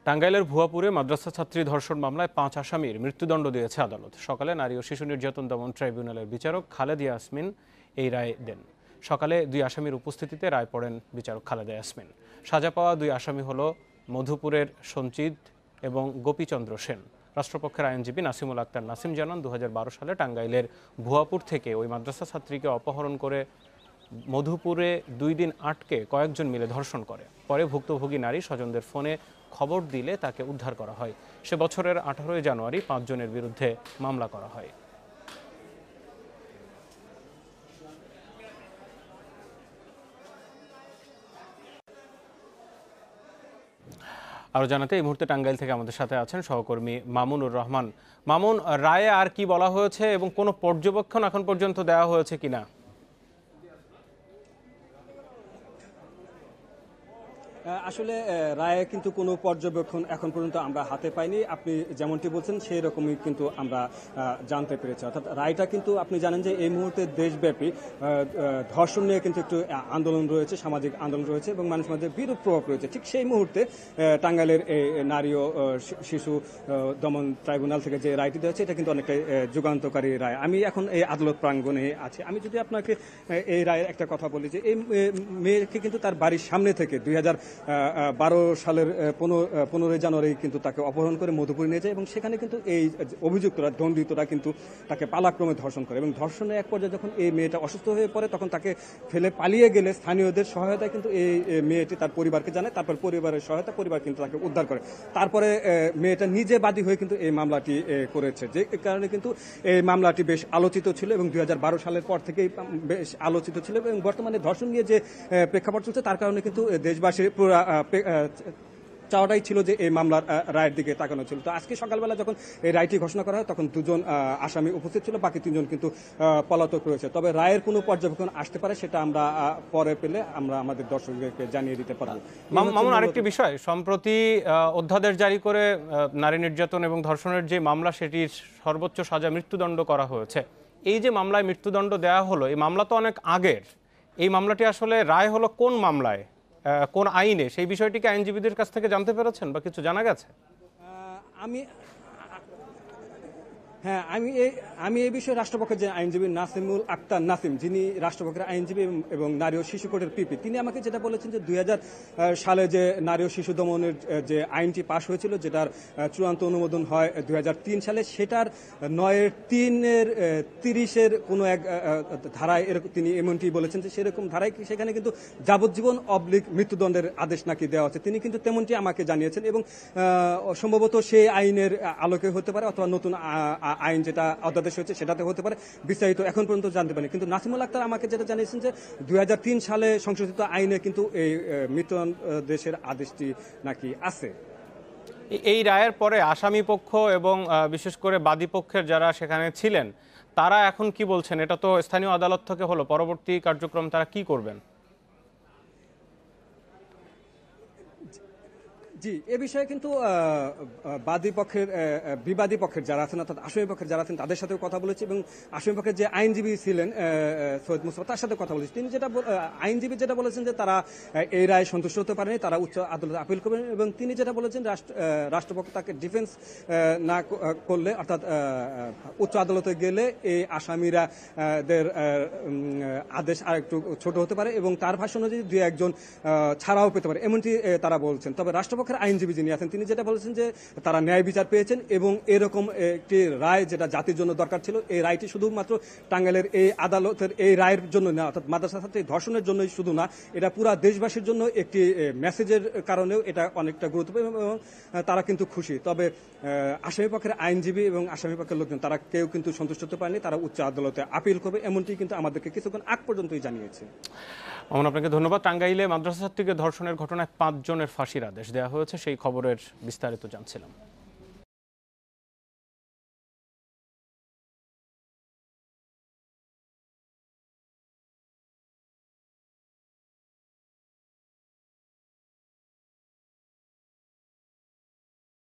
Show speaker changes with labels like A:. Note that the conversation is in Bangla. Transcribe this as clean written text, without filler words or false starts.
A: টাঙ্গাইলের ভুয়াপুরে মাদ্রাসা ছাত্রী ধর্ষণ মামলায় 5 আসামির মৃত্যুদণ্ড দিয়েছে আদালত। সকালে নারী ও শিশু নির্যাতন দমন ট্রাইব্যুনালের বিচারক খালেদা ইয়াসমিন এই রায় দেন। সকালে 2 আসামির উপস্থিতিতে রায় পড়েন বিচারক খালেদা ইয়াসমিন। সাজা পাওয়া 2 আসামি হল মধুপুরের সঞ্চিত এবং গোপীচন্দ্র সেন। রাষ্ট্রপক্ষের আইনজীবী নাসিমুল আক্তার নাসিম জানান, 2012 সালে টাঙ্গাইলের ভুয়াপুর থেকে ওই মাদ্রাসা ছাত্রীকে অপহরণ করে মধুপুরে 2 দিন আটকে কয়েকজন মিলে ধর্ষণ করে। পরে ভুক্তভোগী নারী স্বজনদের ফোনে খবর দিলে তাকে উদ্ধার করা হয়। সে বছরের 18 জানুয়ারি 5 জনের বিরুদ্ধে মামলা করা হয়। আরও জানাতে এই মুহূর্তে টাঙ্গাইল থেকে আমাদের সাথে আছেন সহকর্মী মামুনুর রহমান। মামুন, রায়ে আর কি বলা হয়েছে এবং কোনো পর্যবেক্ষণ এখন পর্যন্ত দেওয়া হয়েছে কিনা?
B: আসলে রায়ে কিন্তু কোনো পর্যবেক্ষণ এখন পর্যন্ত আমরা হাতে পাইনি। আপনি যেমনটি বলছেন সেই রকমই কিন্তু আমরা জানতে পেরেছি। অর্থাৎ রায়টা কিন্তু আপনি জানেন যে এই মুহূর্তে দেশব্যাপী ধর্ষণ নিয়ে কিন্তু একটু আন্দোলন রয়েছে, সামাজিক আন্দোলন রয়েছে এবং মানুষের মধ্যে বিরূপ প্রভাব রয়েছে। ঠিক সেই মুহূর্তে টাঙ্গাইলের এই নারী ও শিশু দমন ট্রাইব্যুনাল থেকে যে রায়টি দেওয়া হয়েছে এটা কিন্তু অনেকটাই যুগান্তকারী রায়। আমি এখন এই আদালত প্রাঙ্গণে আছি। আমি যদি আপনাকে এই রায়ের একটা কথা বলি যে এই মেয়েকে কিন্তু তার বাড়ির সামনে থেকে 2012 সালের 15 জানুয়ারি কিন্তু তাকে অপহরণ করে মধুপুরে নিয়ে যায় এবং সেখানে কিন্তু এই অভিযুক্তরা দণ্ডিতরা কিন্তু তাকে পালাক্রমে ধর্ষণ করে এবং ধর্ষণের এক পর্যায়ে যখন এই মেয়েটা অসুস্থ হয়ে পড়ে তখন তাকে ফেলে পালিয়ে গেলে স্থানীয়দের সহায়তায় কিন্তু এই মেয়েটি তার পরিবারকে জানায়। তারপর পরিবারের সহায়তা পরিবার কিন্তু তাকে উদ্ধার করে। তারপরে মেয়েটা নিজে বাদী হয়ে কিন্তু এই মামলাটি করেছে, যে কারণে কিন্তু এই মামলাটি বেশ আলোচিত ছিল এবং 2012 সালের পর থেকেই বেশ আলোচিত ছিল এবং বর্তমানে ধর্ষণ নিয়ে যে প্রেক্ষাপট চলছে তার কারণে কিন্তু দেশবাসীর চাওয়াটাই ছিল যে এই মামলার রায়ের দিকে তাকানো ছিল। তো আজকে সকালবেলা যখন এই রায়টি ঘোষণা করা হয় তখন 2 জন আসামি উপস্থিত ছিল, বাকি 3 জন কিন্তু পলাতক রয়েছে। তবে রায়ের কোনো পর্যবেক্ষণ আসতে পারে সেটা আমরা পরে পেলে আমরা আমাদের দর্শকদেরকে জানিয়ে দিতে পারব।
A: মামুন, আরেকটি বিষয়, সম্প্রতি অধ্যাদেশ জারি করে নারী নির্যাতন এবং ধর্ষণের যে মামলা সেটির সর্বোচ্চ সাজা মৃত্যুদণ্ড করা হয়েছে। এই যে মামলায় মৃত্যুদণ্ড দেওয়া হলো, এই মামলা তো অনেক আগের। এই মামলাটি আসলে রায় হলো কোন মামলায়, কোন আইনে, সেই বিষয়টিকে আইনজীবীদের কাছ থেকে জানতে পেরেছেন বা কিছু জানা গেছে?
B: আমি এই বিষয়ে রাষ্ট্রপক্ষের যে আইনজীবী নাসিমুল আক্তার নাসিম, যিনি রাষ্ট্রপক্ষের আইনজীবী এবং নারী ও শিশু কোর্টের পিপি, তিনি আমাকে যেটা বলেছেন যে 2000 সালে যে নারী ও শিশু দমনের যে আইনটি পাশ হয়েছিল, যেটার চূড়ান্ত অনুমোদন হয় 2003 সালে, সেটার 9-3-30 কোনো এক ধারায় তিনি এমনটি বলেছেন যে সেরকম ধারায় সেখানে কিন্তু যাবজ্জীবন মৃত্যুদণ্ডের আদেশ নাকি দেওয়া হচ্ছে। তিনি কিন্তু তেমনটি আমাকে জানিয়েছেন এবং সম্ভবত সেই আইনের আলোকে হতে পারে অথবা নতুন আইন যেটা অধ্যাদেশ হয়েছে সেটাতে হতে পারে, বিস্তারিত এখন পর্যন্ত জানতে পারিনি। কিন্তু নাসিমুল আক্তার আমাকে যেটা জানিয়েছেন যে 2003 সালে সংশোধিত আইনে কিন্তু এই মৃত্যুদণ্ডের আদেশটি নাকি আছে।
A: এই রায়ের পরে আসামি পক্ষ এবং বিশেষ করে বাদী পক্ষের যারা সেখানে ছিলেন তারা এখন কি বলছেন? এটা তো স্থানীয় আদালত থেকে হলো, পরবর্তী কার্যক্রম তারা কি করবেন?
B: জি, এ বিষয়ে কিন্তু বিবাদী পক্ষের যারা আছেন অর্থাৎ আসামি পক্ষের যারা আছেন তাদের সাথেও কথা বলেছি এবং আসামি পক্ষের যে আইনজীবী ছিলেন সৈয়দ মুস্তফা, তার সাথে কথা বলেছি। তিনি আইনজীবী যেটা বলেছেন যে তারা এই রায় সন্তুষ্ট হতে পারেনি, তারা উচ্চ আদালতে আপিল করবেন এবং তিনি যেটা বলেছেন রাষ্ট্রপক্ষ তাকে ডিফেন্স না করলে অর্থাৎ উচ্চ আদালতে গেলে এই আসামিরা দের আদেশ আর একটু ছোট হতে পারে এবং তার ভাষ্য অনুযায়ী 2-1 জন ছাড়াও পেতে পারে, এমনটি তারা বলছেন। তবে রাষ্ট্রপক্ষের আইনজীবী যিনি আছেন তিনি যেটা বলেছেন যে তারা ন্যায় বিচার পেয়েছেন এবং এরকম একটি রায় যেটা জাতির জন্য দরকার ছিল, এই রায়টি শুধুমাত্র টাঙ্গাইলের এই আদালতের এই রায়ের জন্য না, অর্থাৎ মাদ্রাসা ছাত্রী ধর্ষণের জন্যই শুধু না, এটা পুরা দেশবাসীর জন্য একটি মেসেজের কারণেও এটা অনেকটা গুরুত্বপূর্ণ এবং তারা কিন্তু খুশি। তবে আসামি পক্ষের আইনজীবী এবং আসামি পক্ষের লোকজন তারা কেউ কিন্তু সন্তুষ্ট হতে পারেনি, তারা উচ্চ আদালতে আপিল করবে, এমনটি কিন্তু আমাদেরকে কিছুক্ষণ আগ পর্যন্তই জানিয়েছে।
A: আপনাকে ধন্যবাদ। টাঙ্গাইলে মাদ্রাসা ছাত্রীকে ধর্ষণের ঘটনায় 5 জনের ফাঁসির আদেশ দেওয়া হয়েছে, সেই খবরের বিস্তারিত জানছিলাম।